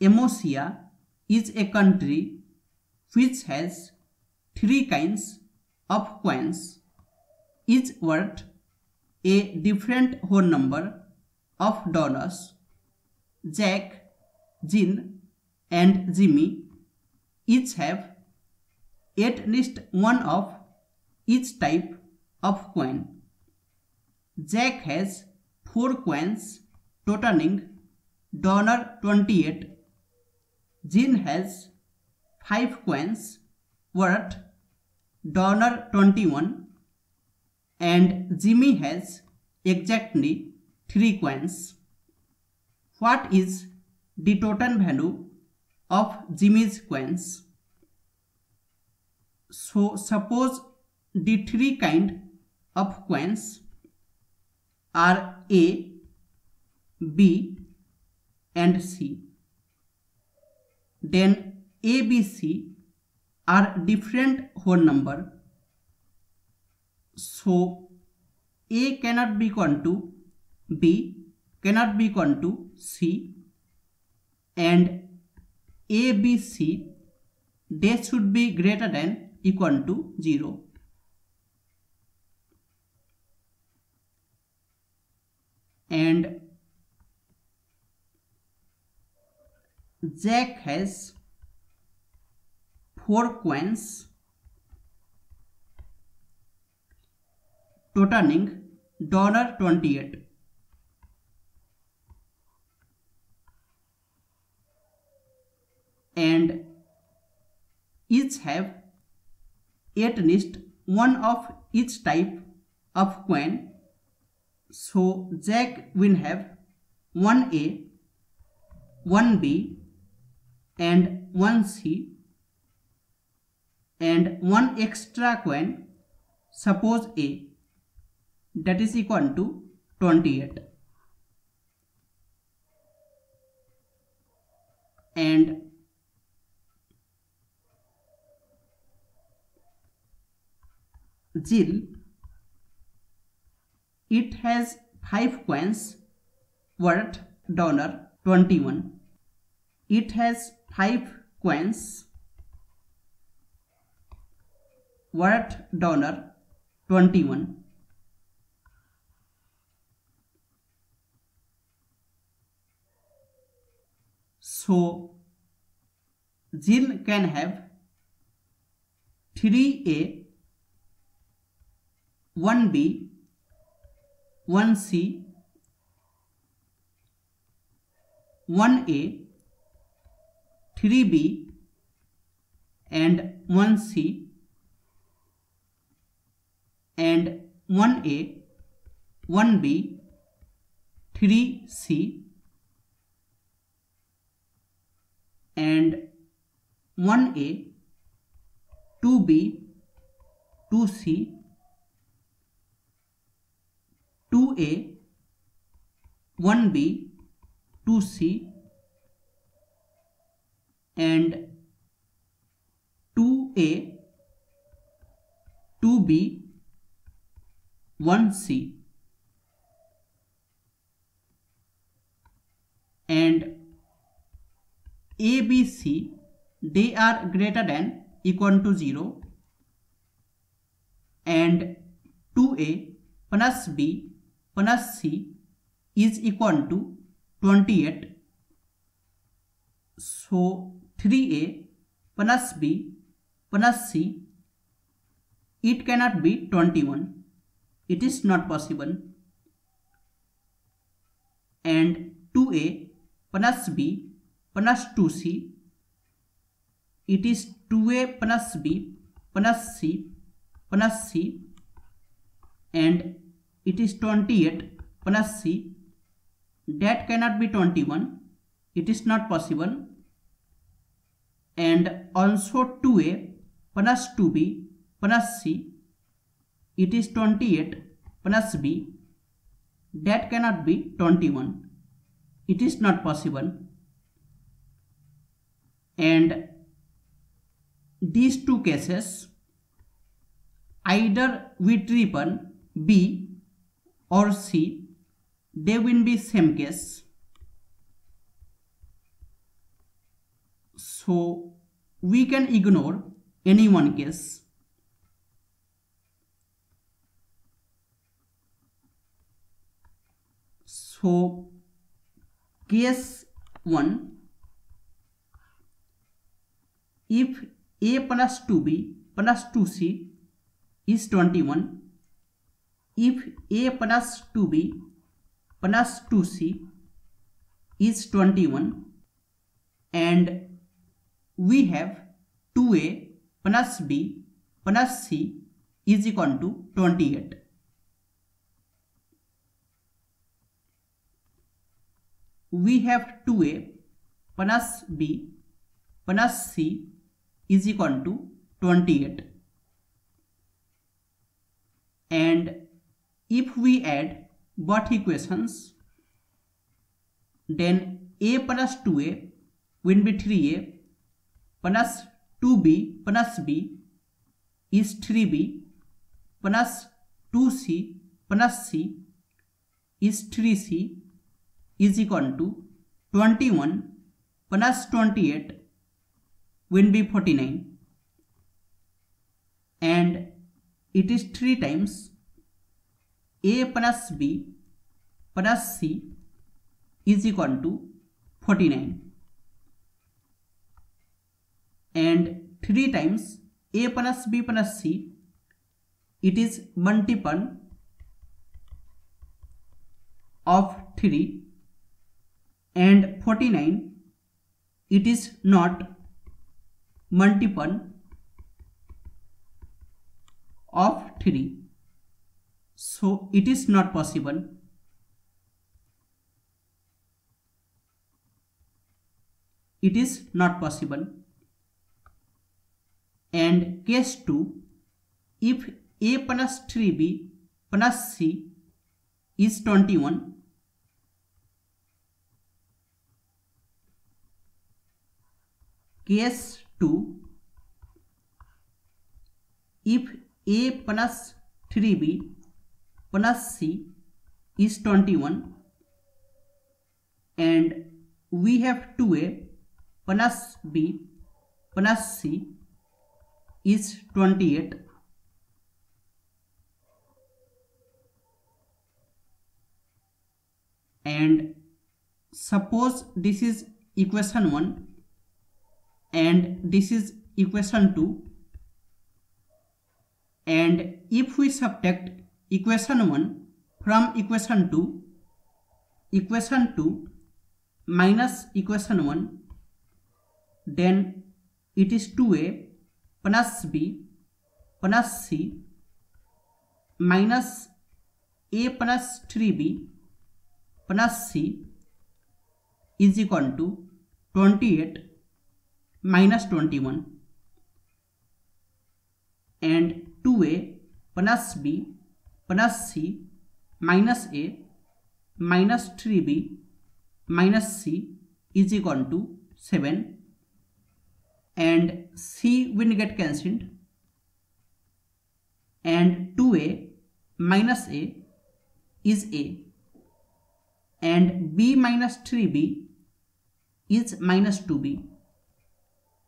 Emosia is a country which has 3 kinds of coins, each worth a different whole number of dollars. Jack, Jill, and Jimmy each have at least one of each type of coin. Jack has 4 coins totaling $28. Jill has 5 coins worth $21, and Jimmy has exactly 3 coins. What is the total value of Jimmy's coins? So suppose the 3 kind of coins are A, B and C. Then A, B, C are different whole number. So A cannot be equal to B, cannot be equal to C, and A, B, C, they should be greater than equal to 0. And Jack has 4 coins totaling $28. And each have at least one of each type of coin. So Jack will have 1A, 1B and 1C and one extra coin, suppose A, that is equal to 28. And Jill, it has 5 coins worth $21. It has 5 coins worth $21. So Jill can have 3A, 1B, 1C, 1A, 3B and 1C and 1A, 1B, 3C and 1A, 2B, 2C, 2A, 1B, 2C and 2A, 2B, 1C and A, B, C, they are greater than equal to 0 and 2A plus B plus C is equal to 28. So 3A plus B plus C, it cannot be 21. It is not possible. And 2A plus B plus 2C, it is 2A plus B plus C plus C and it is 28 plus C, that cannot be 21. It is not possible. And also 2A plus 2B plus C, it is 28 plus B, that cannot be 21. It is not possible. And these two cases, either we triple B or C, they will be same case. So we can ignore any one case. So case 1, if a plus 2b plus 2c is 21, if a plus 2b plus 2c is 21, and we have 2a plus b plus c is equal to 28. We have 2a plus b plus c is equal to 28. And if we add both equations, then a plus 2a will be 3a plus 2b plus b is 3b plus 2c plus c is 3c is equal to 21 plus 28 will be 49, and it is 3 times a plus b plus c is equal to 49, and 3 times a plus b plus c, it is multiple of 3, and 49, it is not multiple of 3, so it is not possible. It is not possible. And case 2, if a plus 3b plus c is 21, case 2, if a plus 3b plus c is 21, and we have 2a plus b plus c is 28, and suppose this is equation 1 and this is equation 2, and if we subtract equation 1 from equation 2 minus equation 1, then it is 2a plus b plus c minus a plus 3b plus c is equal to 28 minus 21, and 2a plus b plus c minus a minus 3b minus c is equal to 7, and c will get cancelled, and 2a minus a is a, and b minus 3b is minus 2b,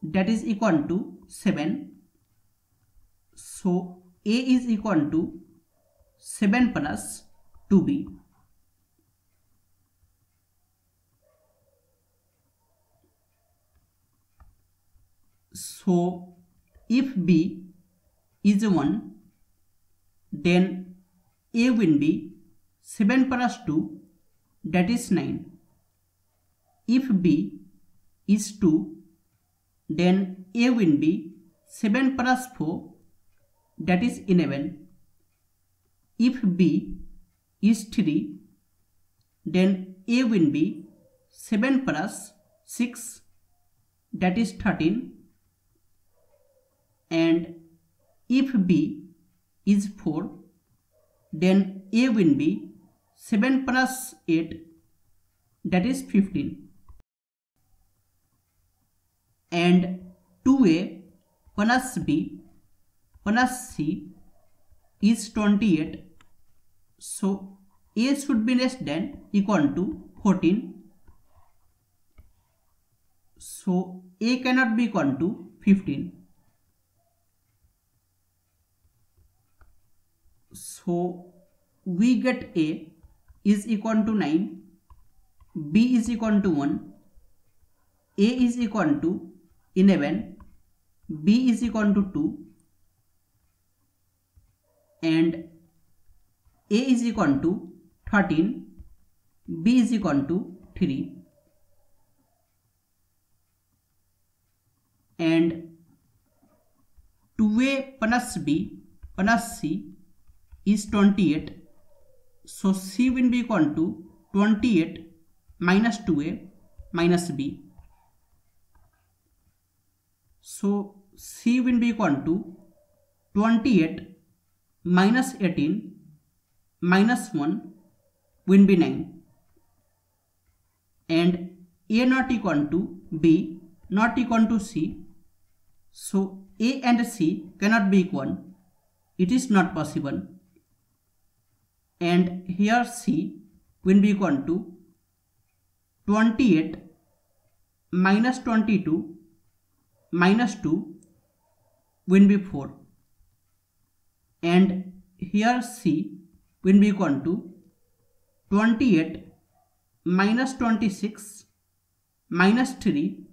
that is equal to 7. So a is equal to 7 plus 2b. So if b is 1, then a will be 7 plus 2, that is 9. If b is 2, then a will be 7 plus 4, that is 11. If b is 3, then a will be 7 plus 6, that is 13. And if b is 4, then a will be 7 plus 8, that is 15. And 2a plus b plus c is 28. So a should be less than equal to 14. So A cannot be equal to 15. So we get A is equal to 9, B is equal to 1, A is equal to 11, B is equal to 2, and A is equal to 13, B is equal to 3, and 2A plus B plus C is 28. So C will be equal to 28 minus 2A minus B. So C will be equal to 28 minus 18 minus 1 will be 9. And A not equal to B not equal to C. So A and C cannot be equal. It is not possible. And here C will be equal to 28 minus 22 minus 2 will be 4. And here C will be equal to 28 minus 26 minus 3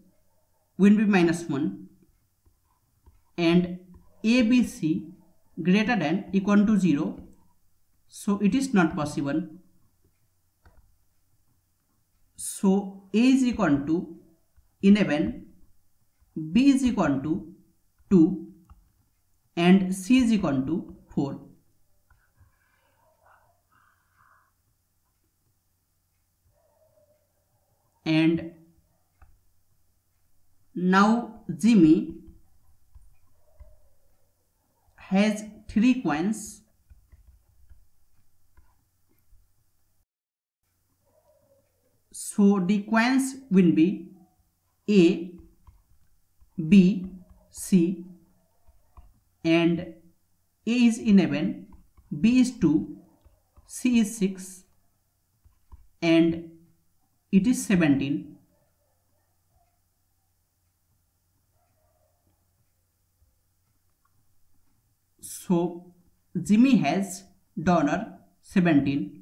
will be minus 1. And ABC greater than equal to 0. So it is not possible. So A is equal to 11, B is equal to 2, and C is equal to 4. And now Jimmy has 3 coins. So the coins will be A, B, C, and A is 11, B is 2, C is 6, and it is 17. So Jimmy has $17.